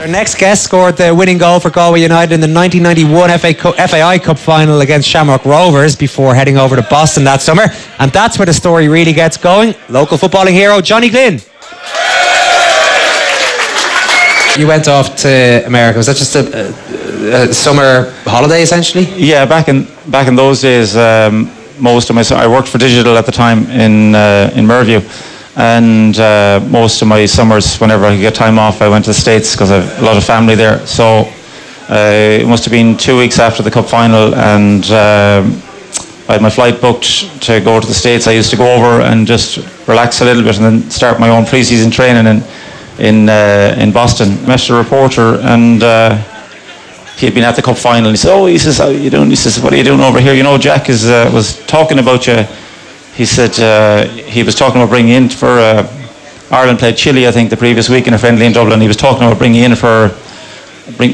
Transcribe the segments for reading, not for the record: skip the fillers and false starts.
Our next guest scored the winning goal for Galway United in the 1991 FAI Cup final against Shamrock Rovers before heading over to Boston that summer. And that's where the story really gets going. Local footballing hero Johnny Glynn. You went off to America. Was that just a summer holiday essentially? Yeah, back in those days, most of I worked for Digital at the time in Merview, and most of my summers, whenever I could get time off, I went to the States because I have a lot of family there. So it must have been 2 weeks after the cup final, and I had my flight booked to go to the States. I used to go over and just relax a little bit and then start my own pre-season training in Boston. Met a reporter, and he had been at the cup final, and he said, he says, how are you doing? He says, what are you doing over here? You know, Jack was talking about you. He said he was talking about bringing in for Ireland played Chile, I think, the previous week in a friendly in Dublin. He was talking about bringing in for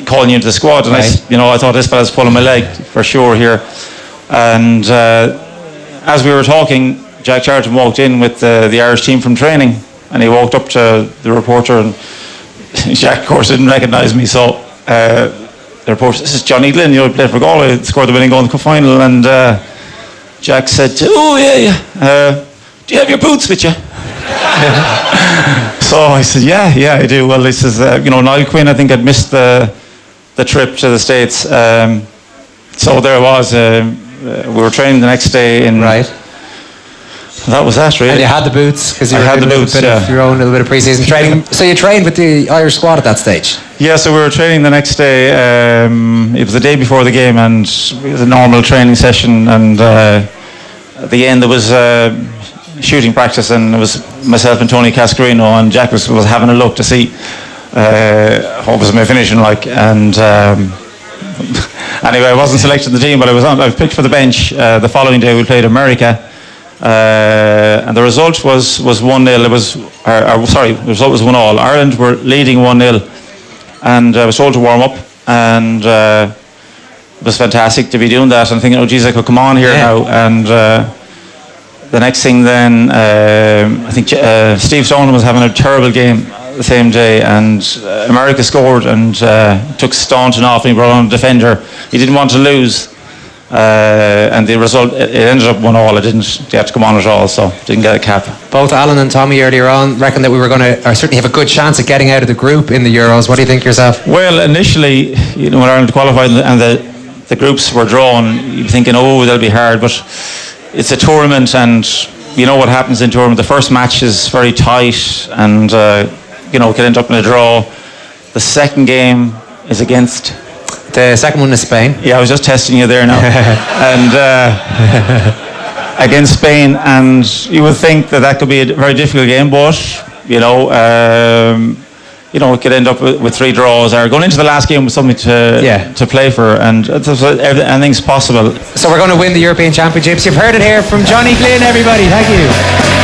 calling you into the squad, and right. I thought this fella's pulling my leg for sure here. And as we were talking, Jack Charlton walked in with the Irish team from training, and he walked up to the reporter, and Jack, of course, didn't recognise me, so the reporter, this is Johnny Glynn, played for Galway, scored the winning goal in the cup final, and Jack said, oh yeah, do you have your boots with you? So I said, yeah, I do. Well, he says, Niall Quinn, I think, had missed the trip to the States, so there was, we were training the next day in... Right. That was that, really. And you had the boots, because you had the boots, of your own little bit of pre-season training. So you trained with the Irish squad at that stage? Yeah, so we were training the next day. It was the day before the game, and it was a normal training session, and at the end there was shooting practice, and it was myself and Tony Cascarino, and Jack was having a look to see what was my finishing like, and anyway, I wasn't selected in the team, but I was picked for the bench. The following day we played America. And the result was 1-0. The result was 1-1. Ireland were leading 1-0, and I was told to warm up, and it was fantastic to be doing that. And thinking, oh geez, I could come on here now. And the next thing then, I think Steve Stone was having a terrible game the same day, and America scored and took Staunton off, and he brought on a defender. He didn't want to lose. And the result, it ended up 1-1. I didn't get to come on at all, so didn't get a cap. Both Alan and Tommy earlier on reckon that we were going to, or certainly have a good chance of getting out of the group in the Euros. What do you think yourself? Well, initially, when Ireland qualified and the groups were drawn, you're thinking, oh, that'll be hard, but it's a tournament, and you know what happens in tournament. The first match is very tight, and it could end up in a draw. The second game is against... The second one is Spain. Yeah, I was just testing you there now. And against Spain, and you would think that could be a very difficult game, but it could end up with 3 draws, or going into the last game with something to play for, and anything's possible. So we're going to win the European Championships. You've heard it here from Johnny Glynn, everybody. Thank you.